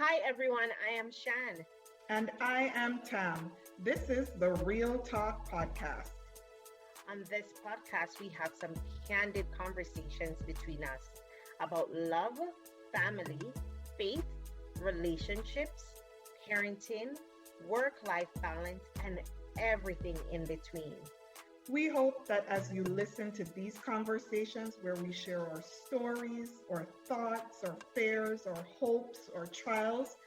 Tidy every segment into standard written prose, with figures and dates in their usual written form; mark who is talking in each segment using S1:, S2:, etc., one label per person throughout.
S1: Hi everyone, I am Shan.
S2: And I am Tam. This is the Real Talk Podcast.
S1: On this podcast, we have some candid conversations between us about love, family, faith, relationships, parenting, work-life balance, and everything in between.
S2: We hope that as you listen to these conversations where we share our stories, our thoughts, our fears, our hopes, our trials,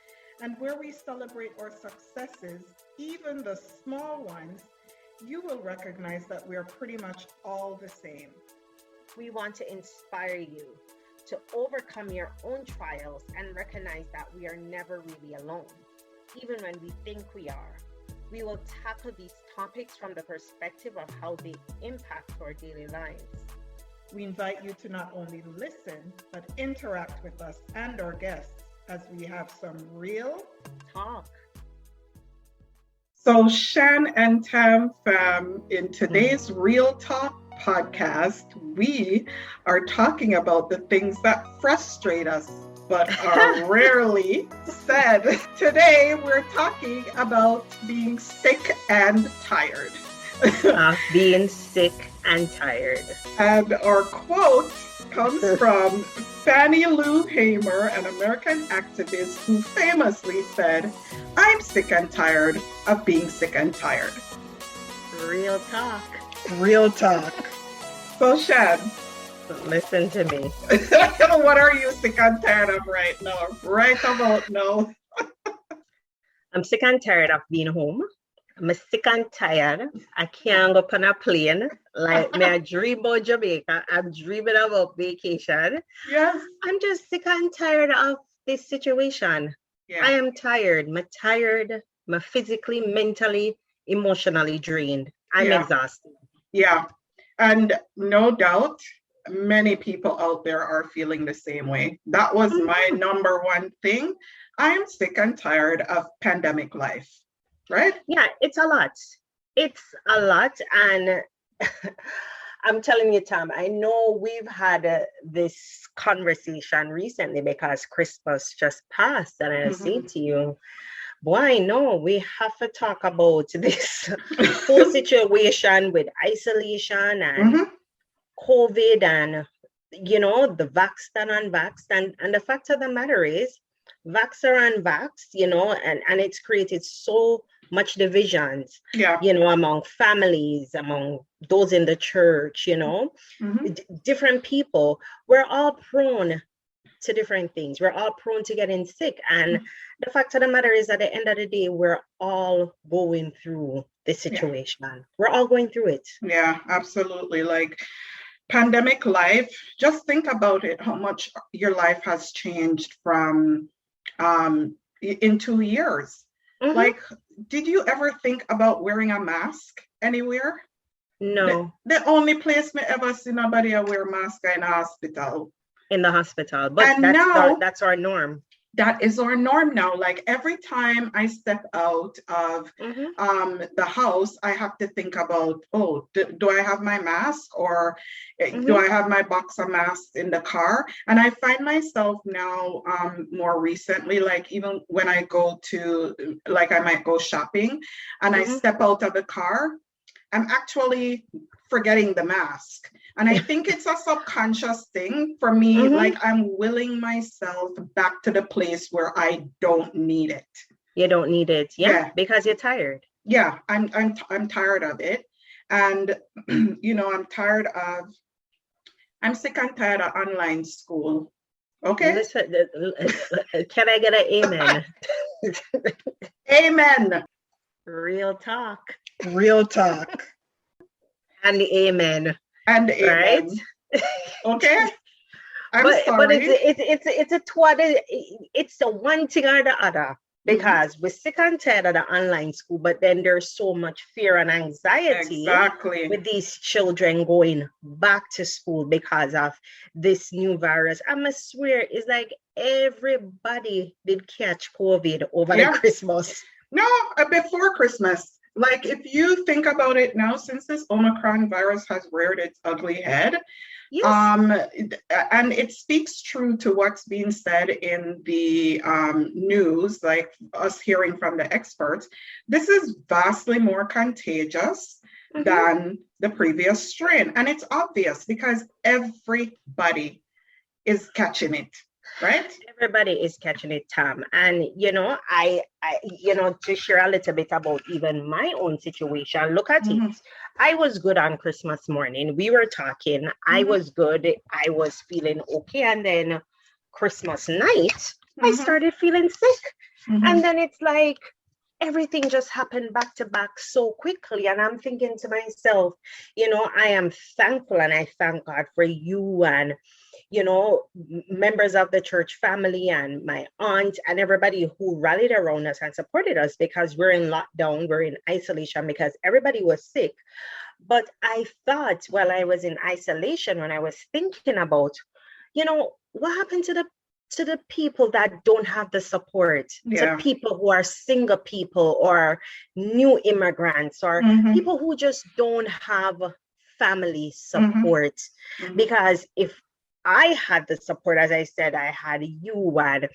S2: and where we celebrate our successes, even the small ones, you will recognize that we are pretty much all the same.
S1: We want to inspire you to overcome your own trials and recognize that we are never really alone, even when we think we are. We will tackle these topics from the perspective of how they impact our daily lives.
S2: We invite you to not only listen, but interact with us and our guests as we have some real
S1: talk.
S2: So Shan and Tam fam, in today's Real Talk podcast, we are talking about the things that frustrate us but are rarely said. Today, we're talking about being sick and tired.
S1: Being sick and tired.
S2: And our quote comes from Fanny Lou Hamer, an American activist who famously said, "I'm sick and tired of being sick and tired."
S1: Real talk.
S2: Real talk. So Shan,
S1: listen to me.
S2: What are you sick and tired of right now? Right about now.
S1: I'm sick and tired of being home. I'm sick and tired. I can't go on a plane. Like me, I dream about Jamaica. I'm dreaming about vacation.
S2: Yes.
S1: I'm just sick and tired of this situation. Yeah. I am tired. I'm tired. I'm physically, mentally, emotionally drained. I'm exhausted.
S2: Yeah. And no doubt, many people out there are feeling the same way. That was my number one thing. I am sick and tired of pandemic life, right?
S1: Yeah, it's a lot. It's a lot. And I'm telling you, Tom, I know we've had this conversation recently because Christmas just passed. And I say to you, boy, no, we have to talk about this whole situation with isolation and COVID and, the vaxxed and unvaxxed. And the fact of the matter is, vaxxed or unvaxxed, and it's created so much divisions, among families, among those in the church, different people. We're all prone to different things. We're all prone to getting sick. And the fact of the matter is, at the end of the day, we're all going through this situation. Yeah. We're all going through it.
S2: Yeah, absolutely. Like pandemic life, just think about it, how much your life has changed from in 2 years. Like, did you ever think about wearing a mask anywhere?
S1: No.
S2: The only place me ever see nobody wear a mask in a hospital.
S1: In the hospital, but that's our norm.
S2: That is our norm now. Like every time I step out of the house, I have to think about, do I have my mask or do I have my box of masks in the car? And I find myself now more recently, like even when I go to, like I might go shopping and I step out of the car, I'm actually forgetting the mask. And I think it's a subconscious thing for me. Like I'm willing myself back to the place where I don't need it.
S1: You don't need it. Yeah. Because you're tired.
S2: Yeah. I'm tired of it. And, I'm sick and tired of online school. Okay.
S1: Listen, can I get an amen?
S2: Amen.
S1: Real talk.
S2: Real talk.
S1: And the amen.
S2: And the amen. Right? Okay. I'm sorry.
S1: But it's the one thing or the other. Because we're sick and tired of the online school, but then there's so much fear and anxiety with these children going back to school because of this new virus. I must swear, it's like everybody did catch COVID over the Christmas.
S2: No, before Christmas. Like if you think about it now, since this Omicron virus has reared its ugly head,
S1: Yes.
S2: And it speaks true to what's being said in the news, like us hearing from the experts. This is vastly more contagious than the previous strain. And it's obvious because everybody is catching it, right?
S1: Everybody is catching it, Tam. And, I to share a little bit about even my own situation, look at it. I was good on Christmas morning. We were talking. I was good. I was feeling okay. And then Christmas night, I started feeling sick. And then it's like everything just happened back to back so quickly. And I'm thinking to myself, I am thankful and I thank God for you and members of the church family and my aunt and everybody who rallied around us and supported us, because we're in lockdown, we're in isolation because everybody was sick. But I thought while I was in isolation, when I was thinking about, what happened to the people that don't have the support, to people who are single people or new immigrants or people who just don't have family support. Because if I had the support, as I said, I had you and,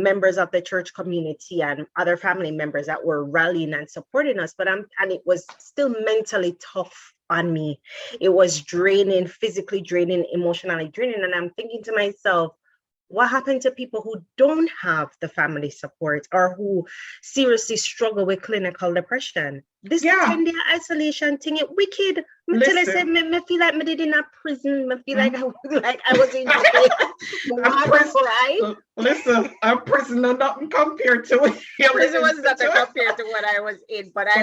S1: members of the church community and other family members that were rallying and supporting us. And it was still mentally tough on me. It was draining, physically draining, emotionally draining. And I'm thinking to myself, what happened to people who don't have the family support or who seriously struggle with clinical depression? This 10-day isolation thing, it wicked. Until I said, me feel like me did in a prison. Me feel like I was in jail.
S2: Listen, a prison is nothing compared to it.
S1: Prison was nothing compared to what I was in. But I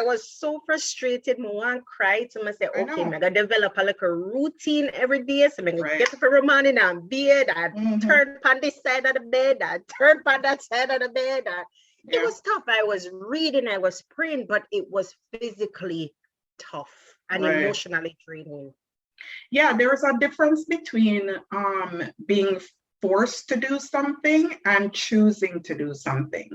S1: was so frustrated. I want to cry to myself, okay, I'm going to develop a little routine every day. So I'm going to get up every morning and bed and turn on this side of the bed and turn on that side of the bed. It was tough. I was reading, I was praying, but it was physically tough and emotionally draining.
S2: Yeah, there's a difference between being forced to do something and choosing to do something.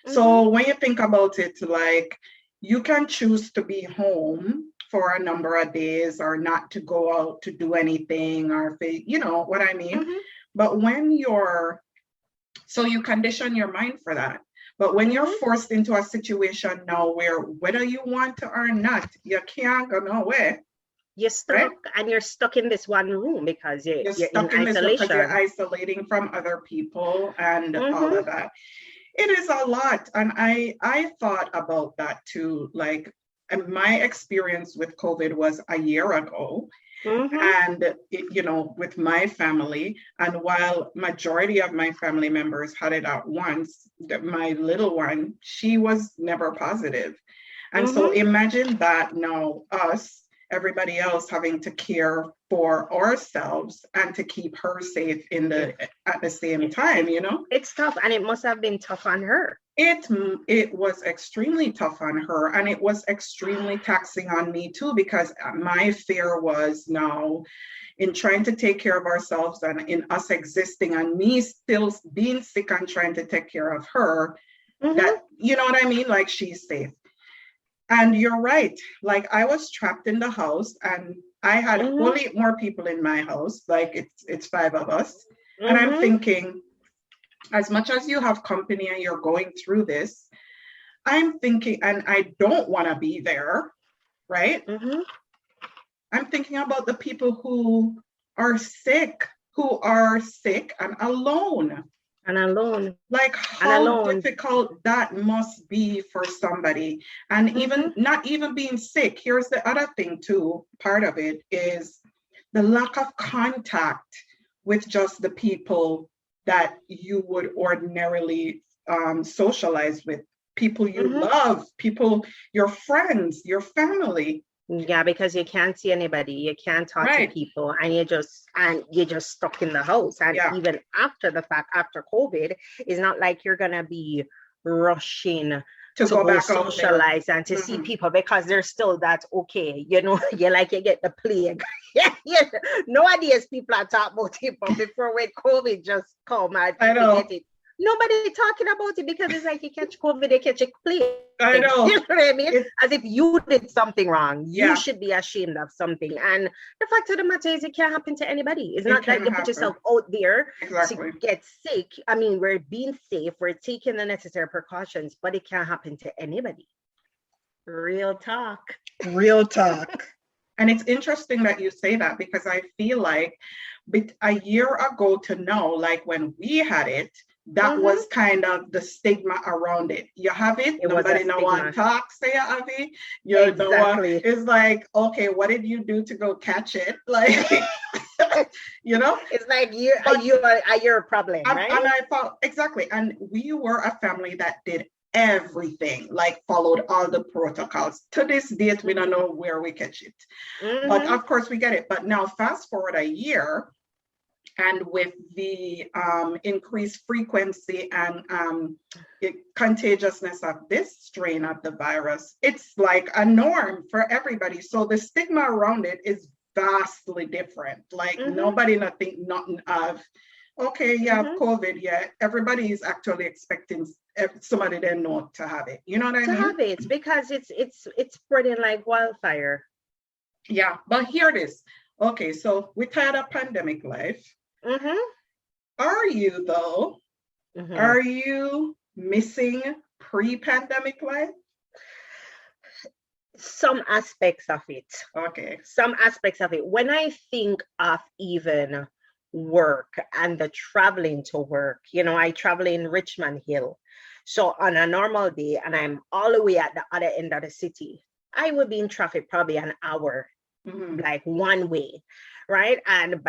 S2: So when you think about it, like you can choose to be home for a number of days or not to go out to do anything or, you know what I mean? But when you condition your mind for that. But when you're forced into a situation now where whether you want to or not, you can't go nowhere.
S1: You're stuck and you're stuck in this one room because you're stuck in isolation.
S2: Because you're isolating from other people and all of that. It is a lot. And I thought about that too. Like my experience with COVID was a year ago. And with my family, and while majority of my family members had it at once, my little one, she was never positive. And so imagine that now everybody else having to care for ourselves and to keep her safe at the same time,
S1: It's tough, and it must have been tough on her.
S2: It was extremely tough on her, and it was extremely taxing on me too, because my fear was now in trying to take care of ourselves and in us existing and me still being sick and trying to take care of her, that, you know what I mean? Like she's safe. And you're right. Like I was trapped in the house and I had only more people in my house. Like it's 5 of us. And I'm thinking, as much as you have company and you're going through this, I'm thinking, and I don't want to be there, right? I'm thinking about the people who are sick and alone. Like how difficult that must be for somebody. And even not even being sick. Here's the other thing too. Part of it is the lack of contact with just the people that you would ordinarily socialize with, people you love, people, your friends, your family.
S1: Yeah, because you can't see anybody, you can't talk to people, and you're just stuck in the house. And even after the fact, after COVID, it's not like you're gonna be rushing to go back socialize and to see people, because there's still that you get the plague. Nowadays people are talking about it, but before when COVID just come, and get it nobody talking about it because it's like you catch COVID, they catch a plague.
S2: I know.
S1: You know what I mean? As if you did something wrong.
S2: Yeah.
S1: You should be ashamed of something. And the fact of the matter is, it can't happen to anybody. It's not that you put yourself out there to get sick. I mean, we're being safe, we're taking the necessary precautions, but it can't happen to anybody. Real talk.
S2: Real talk. And it's interesting that you say that, because I feel like a year ago to now, like when we had it, that was kind of the stigma around it. You have it, nobody no one talk, say you have it. You're the one. It's like, okay, what did you do to go catch it? Like, you know?
S1: It's like you're a problem, right?
S2: And I thought, exactly. And we were a family that did everything, like followed all the protocols. To this date, we don't know where we catch it. But of course we get it. But now fast forward a year, and with the increased frequency and contagiousness of this strain of the virus, it's like a norm for everybody. So the stigma around it is vastly different. Like nobody nothing of, okay, you have COVID, yeah. Everybody is actually expecting somebody they know to have it. You know what I mean?
S1: To have it, because it's spreading like wildfire.
S2: Yeah, but hear this. Okay, so we tired of pandemic life. Are you though? Are you missing pre-pandemic life?
S1: Some aspects of it.
S2: Okay.
S1: Some aspects of it. When I think of even work and the traveling to work, you know, I travel in Richmond Hill. So on a normal day, and I'm all the way at the other end of the city, I would be in traffic probably an hour, like one way, right? And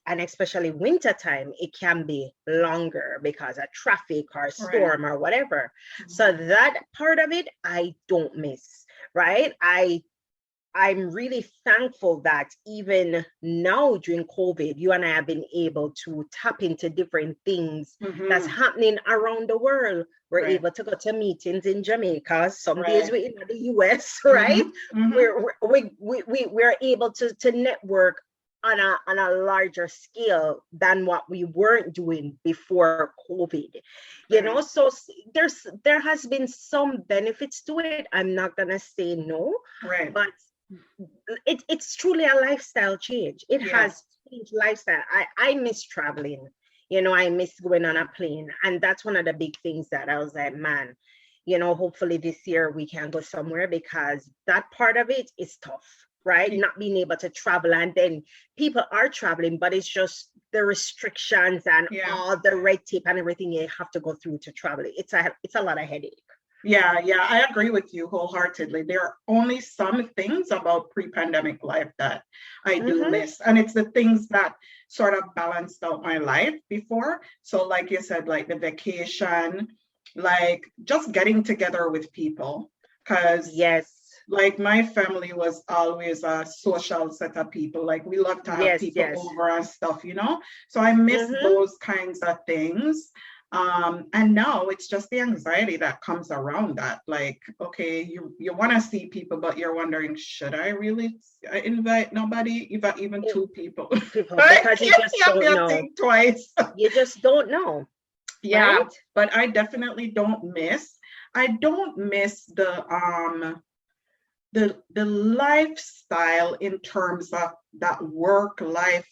S1: and especially winter time, it can be longer because of traffic or storm or whatever. So that part of it, I don't miss, right? I'm really thankful that even now during COVID, you and I have been able to tap into different things that's happening around the world. We're able to go to meetings in Jamaica. Some days we're in the US, right? We're able to network on a larger scale than what we weren't doing before COVID. You know, so there has been some benefits to it. I'm not gonna say no, but it's truly a lifestyle change. It has changed lifestyle. I miss traveling. You know, I miss going on a plane. And that's one of the big things that I was like, man, you know, hopefully this year we can go somewhere, because that part of it is tough, right? Not being able to travel. And then people are traveling, but it's just the restrictions and all the red tape and everything you have to go through to travel. It's a lot of headache.
S2: Yeah, I agree with you wholeheartedly. There are only some things about pre-pandemic life that I do miss. And it's the things that sort of balanced out my life before. So like you said, like the vacation, like just getting together with people. Because like my family was always a social set of people. Like we love to have people over and stuff, you know? So I miss those kinds of things. And now it's just the anxiety that comes around that, like, okay, you want to see people, but you're wondering, should I really invite nobody, even two people?
S1: Because you just don't know.
S2: Think twice.
S1: You just don't know.
S2: Yeah, right? But I definitely don't miss. I don't miss the lifestyle in terms of that work-life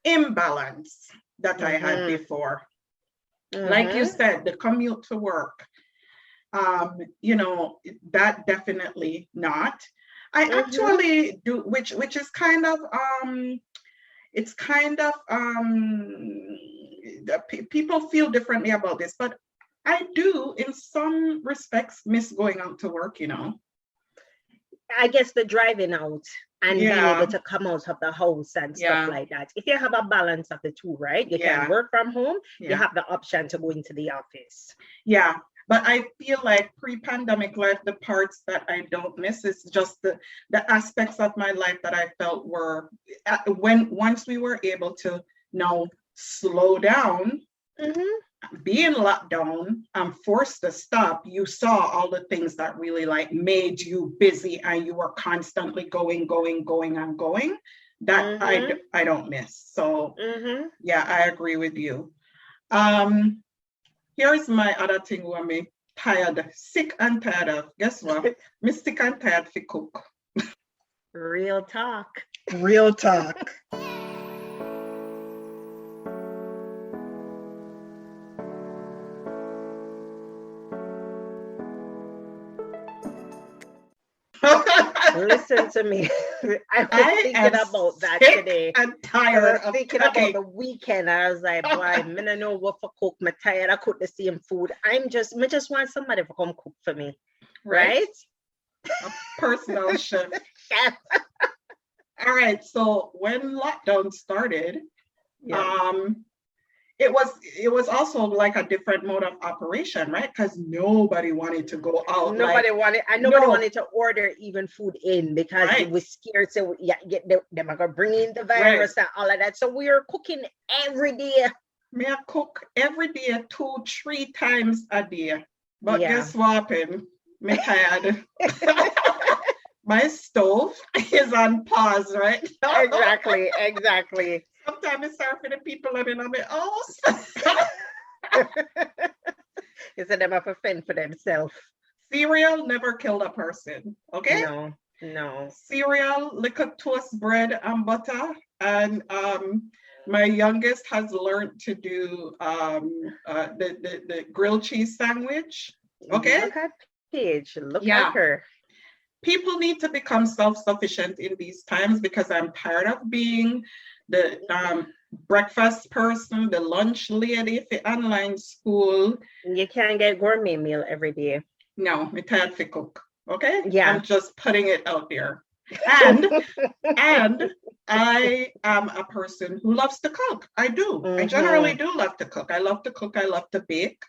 S2: imbalance that I had before. Like you said, the commute to work, you know, that definitely not. I actually do, which is kind of, it's kind of, people feel differently about this, but I do, in some respects, miss going out to work, you know.
S1: I guess the driving out and being able to come out of the house and stuff like that. If you have a balance of the two, right? You can work from home, you have the option to go into the office. Yeah.
S2: But I feel like pre-pandemic life, the parts that I don't miss is just the aspects of my life that I felt were, once we were able to now slow down, be in lockdown, I'm forced to stop, you saw all the things that really like made you busy and you were constantly going and going. That I don't miss. So yeah, I agree with you. Here's my other thing where I'm tired, sick and tired of. Guess what? Me sick and tired for cook.
S1: Real talk.
S2: Real talk.
S1: Listen to me. I was thinking about that today.
S2: I'm tired
S1: of thinking about the weekend. I was like, boy, I don't know what for cook. I'm tired. I cook the same food. I just want somebody to come cook for me. Right?
S2: A personal chef. All right. So when lockdown started, it was also like a different mode of operation, right? Because nobody wanted to go out.
S1: Nobody wanted to order even food in because they were scared. So they're gonna bring in the virus and all of that. So we are cooking every day.
S2: I cook every day, 2-3 times a day. But guess what happened? Me tired. My stove is on pause, right?
S1: Exactly.
S2: Sometimes it's hard for the people living on my house.
S1: Is it them have to fend for themselves?
S2: Cereal never killed a person, okay?
S1: No.
S2: Cereal, liquor, toast, bread, and butter. And my youngest has learned to do the grilled cheese sandwich, okay?
S1: Look at Paige. Look at her.
S2: People need to become self-sufficient in these times because I'm tired of being the breakfast person, the lunch lady for online school.
S1: You can't get gourmet meal every day.
S2: No, I'm tired for cook. Okay?
S1: Yeah.
S2: I'm just putting it out there. And I am a person who loves to cook. I do. I generally do love to cook. I love to cook. I love to bake.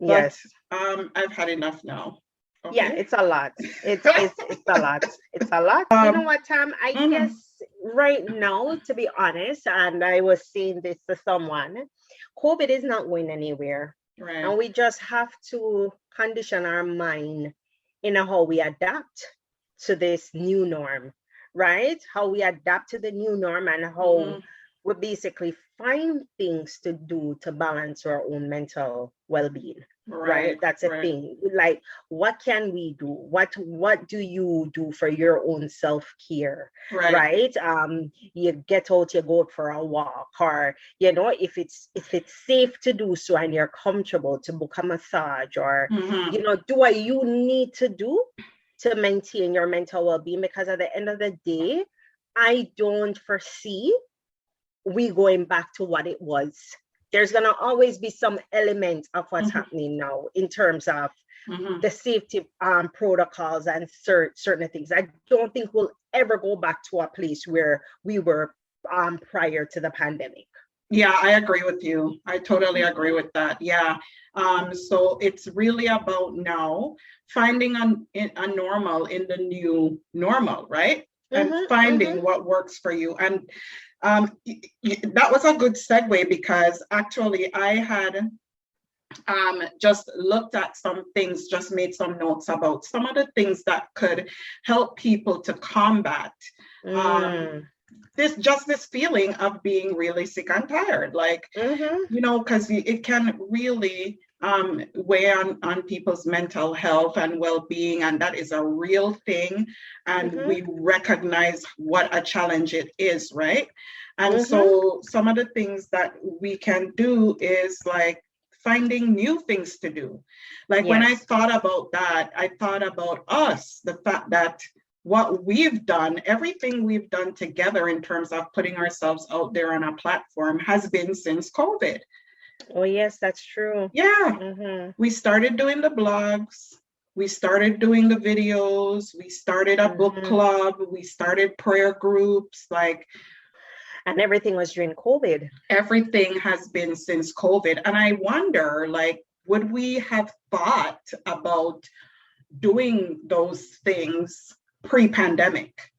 S2: But I've had enough now. Okay?
S1: Yeah, it's a lot. It's a lot. It's a lot. You know what, Tam? I guess right now, to be honest, and I was saying this to someone, COVID is not going anywhere.
S2: Right.
S1: And we just have to condition our mind in how we adapt to this new norm, right? How we adapt to the new norm and how we basically find things to do to balance our own mental well-being. Right. That's a thing. Like, what can we do? What do you do for your own self-care? Right. You get out, you go for a walk, or if it's safe to do so and you're comfortable to book a massage, or do what you need to do to maintain your mental well-being, because at the end of the day, I don't foresee we going back to what it was. There's going to always be some element of what's happening now in terms of the safety protocols and certain things. I don't think we'll ever go back to a place where we were prior to the pandemic.
S2: Yeah, I agree with you. I totally agree with that. Yeah. So it's really about now finding a normal in the new normal, right? And finding what works for you. And that was a good segue, because actually I had just looked at some things, just made some notes about some of the things that could help people to combat this feeling of being really sick and tired, like because it can really weigh on people's mental health and well-being, and that is a real thing, and we recognize what a challenge it is, right? And so some of the things that we can do is like finding new things to do. Like when I thought about that, I thought about us, the fact that what we've done, everything we've done together in terms of putting ourselves out there on a platform has been since COVID.
S1: Oh, yes, that's true.
S2: Yeah. We started doing the blogs. We started doing the videos. We started a book club. We started prayer groups,
S1: and everything was during COVID.
S2: Everything has been since COVID. And I wonder, would we have thought about doing those things pre-pandemic?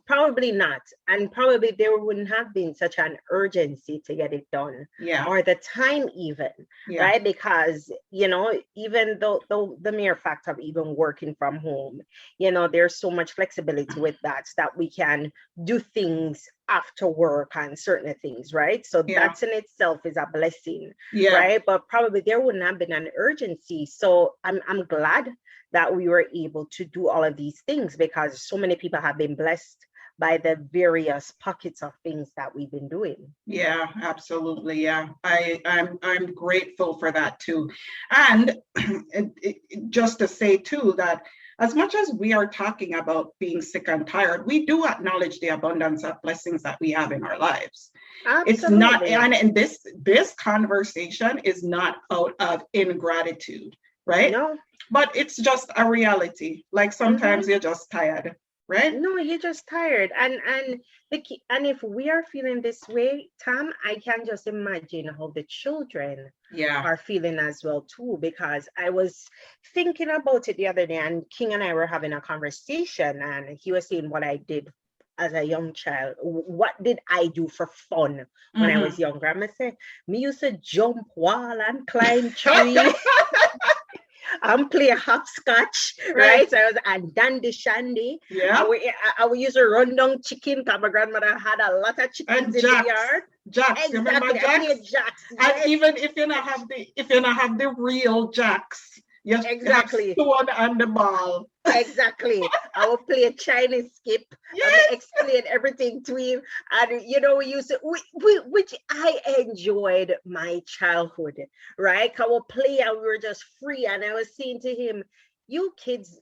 S1: Probably not, and probably there wouldn't have been such an urgency to get it done, or the time even, right? Because even though the mere fact of even working from home, there's so much flexibility with that we can do things after work and certain things, right? So that's in itself is a blessing, right? But probably there wouldn't have been an urgency. So I'm glad that we were able to do all of these things, because so many people have been blessed by the various pockets of things that we've been doing.
S2: Yeah, absolutely. Yeah, I'm grateful for that too. And just to say too that as much as we are talking about being sick and tired, we do acknowledge the abundance of blessings that we have in our lives. Absolutely. It's not, and this conversation is not out of ingratitude, right?
S1: No.
S2: But it's just a reality. Like sometimes you're just tired, right?
S1: No, you're just tired. And if we are feeling this way, Tam, I can just imagine how the children are feeling as well too, because I was thinking about it the other day, and King and I were having a conversation, and he was saying what I did as a young child. What did I do for fun when I was younger? I'm gonna say, me used to jump wall and climb tree. I'm playing hopscotch, right? So I was and dandy shandy.
S2: Yeah.
S1: I would use a rundown chicken because my grandmother had a lot of chickens in the yard.
S2: Jacks,
S1: exactly.
S2: Remember Jacks?
S1: Jacks.
S2: And even if you not have the real Jacks, you
S1: exactly.
S2: have stone and the ball.
S1: Exactly. I would play a Chinese skip. I would explain everything to him. And we used to, which I enjoyed my childhood, right? I would play and we were just free. And I was saying to him, you kids,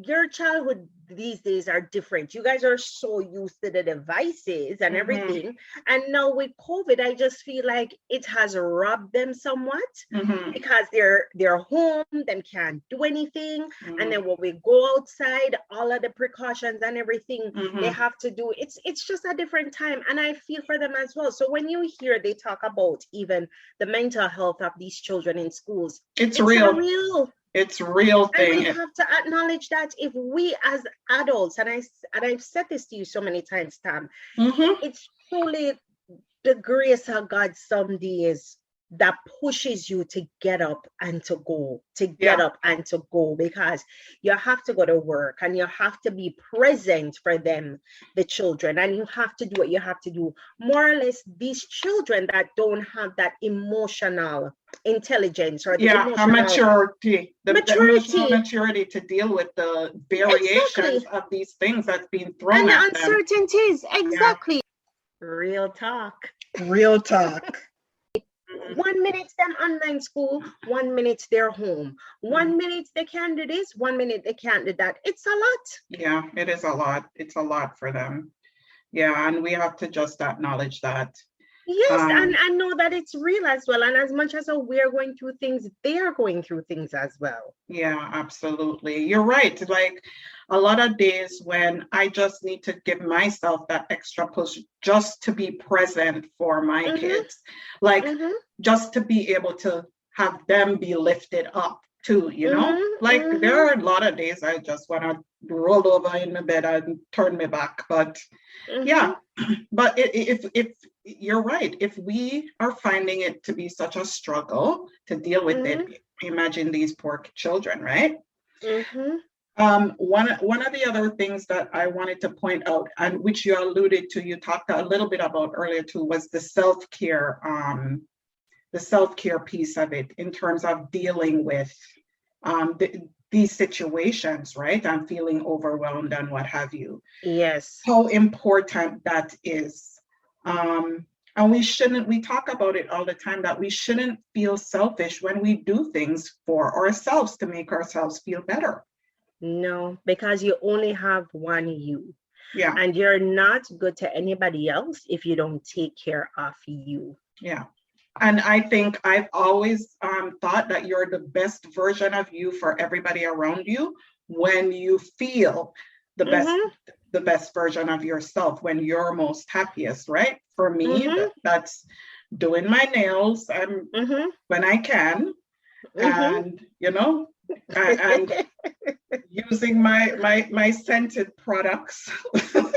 S1: your childhood these days are different. You guys are so used to the devices and everything. And now with COVID, I just feel like it has robbed them somewhat because they're home, them can't do anything. And then when we go outside, all of the precautions and everything they have to do, it's just a different time. And I feel for them as well. So when you hear they talk about even the mental health of these children in schools,
S2: it's real.
S1: It's
S2: a real thing.
S1: And we have to acknowledge that if we as adults, and I've said this to you so many times, Tam, it's truly the grace of God some days that pushes you to get up and to go, because you have to go to work and you have to be present for them, the children, and you have to do what you have to do. More or less, these children that don't have that emotional intelligence or the
S2: maturity, the emotional maturity to deal with the variations of these things that's being thrown at them.
S1: And uncertainties, exactly. Real talk. 1 minute them online school, 1 minute they're home. 1 minute they can do this, 1 minute they can't do that. It's a lot.
S2: Yeah, it is a lot. It's a lot for them. Yeah, and we have to just acknowledge that.
S1: Yes, and I know that it's real as well. And as much as we're going through things, they are going through things as well.
S2: Yeah, absolutely. You're right. Like a lot of days when I just need to give myself that extra push just to be present for my kids, like just to be able to have them be lifted up too, like there are a lot of days I just want to roll over in my bed and turn my back, but but if you're right, if we are finding it to be such a struggle to deal with it, imagine these poor children, right? One of the other things that I wanted to point out, and which you alluded to, you talked a little bit about earlier too, was the self-care piece of it in terms of dealing with these situations, right? And feeling overwhelmed and what have you.
S1: Yes.
S2: How important that is. And we talk about it all the time, that we shouldn't feel selfish when we do things for ourselves to make ourselves feel better.
S1: No, because you only have one you.
S2: Yeah.
S1: And you're not good to anybody else if you don't take care of you.
S2: Yeah. And I think I've always thought that you're the best version of you for everybody around you when you feel the best version of yourself, when you're most happiest, right? For me, that's doing my nails when I can, and and using my scented products.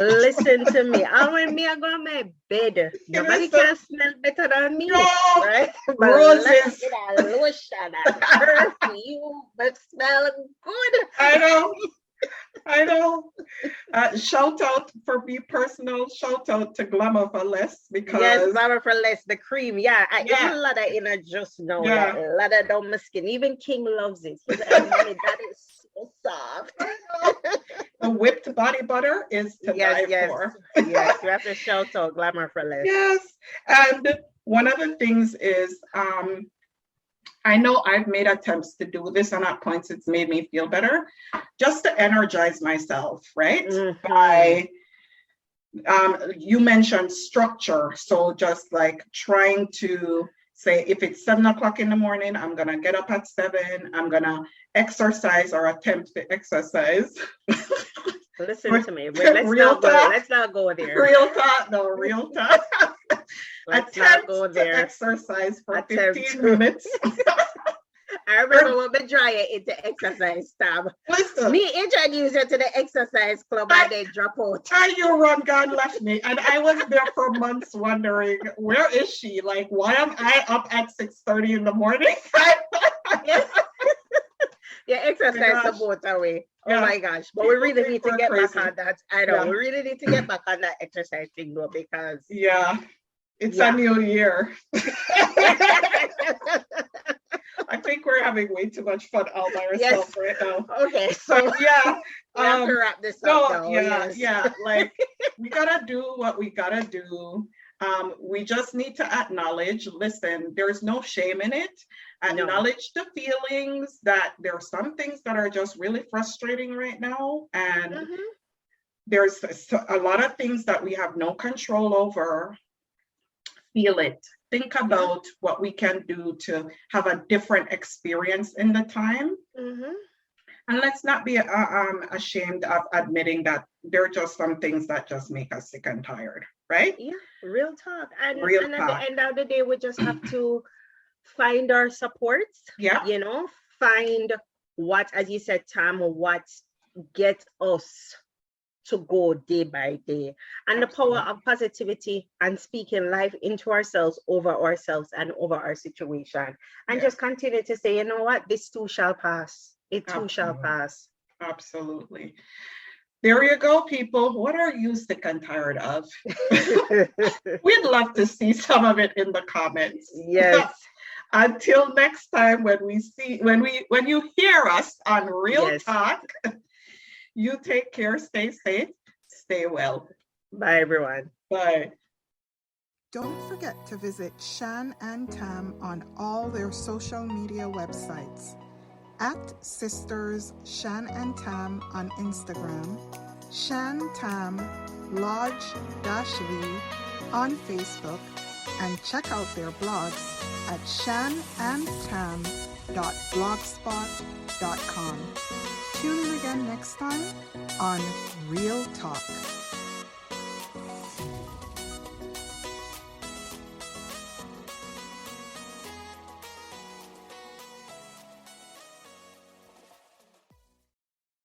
S1: Listen to me. I when me I go on my bed, nobody can smell better than me, right?
S2: Roses,
S1: lotion and perfume, but smell good.
S2: I know. I know. Shout out for me personal. Shout out to Glamour for Less because
S1: yes, Glamour for Less, the cream. Yeah, I
S2: yeah,
S1: even lather in a just now,
S2: yeah.
S1: like lather down my skin. Even King loves it. He's like, mommy, that is so soft.
S2: The whipped body butter is to die for.
S1: Yes, you have to shout out Glamour for Less.
S2: Yes, and one of the things is, I know I've made attempts to do this, and at points it's made me feel better, just to energize myself, right?
S1: Mm-hmm.
S2: By you mentioned structure, so just like trying to say, if it's 7 o'clock in the morning, I'm gonna get up at 7. I'm gonna exercise or attempt to exercise.
S1: Listen to me. Let's not go there.
S2: Real talk, no, real talk.
S1: Let's not go there.
S2: To exercise for 15 minutes.
S1: I remember when we dry it into exercise, Tam.
S2: Listen,
S1: me introduced you to the exercise club and they drop out.
S2: And you run, God left me. And I was there for months wondering, where is she? Like, why am I up at 6:30 in the morning?
S1: Yes. Yeah, exercise the boat away.
S2: Yeah.
S1: Oh my gosh. But we really need to get
S2: crazy.
S1: back on that. I know. Yeah. We really need to get back on that exercise thing though, because
S2: it's a new year. I think we're having way too much fun all by ourselves right now.
S1: Okay, so
S2: we
S1: have to wrap this up now.
S2: Like we gotta do what we gotta do. We just need to acknowledge, listen, there's no shame in it. Acknowledge the feelings that there are some things that are just really frustrating right now. And there's a lot of things that we have no control over. Feel it. Think about what we can do to have a different experience in the time. And let's not be ashamed of admitting that there are just some things that just make us sick and tired, right?
S1: Yeah, real talk. And at the end of the day, we just have to find our supports. Yeah. You know, find what, as you said, Tam, what gets us to go day by day. And the power of positivity and speaking life into ourselves, over ourselves and over our situation. And just continue to say, you know what, this too shall pass. It too shall pass.
S2: Absolutely. There you go, people. What are you sick and tired of? We'd love to see some of it in the comments.
S1: Yes.
S2: Until next time, when you hear us on Real Talk, you take care, stay safe, stay well.
S1: Bye, everyone.
S2: Bye.
S3: Don't forget to visit Shan and Tam on all their social media websites. At Sisters Shan and Tam on Instagram, Shan Tam Lodge-V on Facebook, and check out their blogs at shanandtam.blogspot.com. Tune in again next time on Real Talk.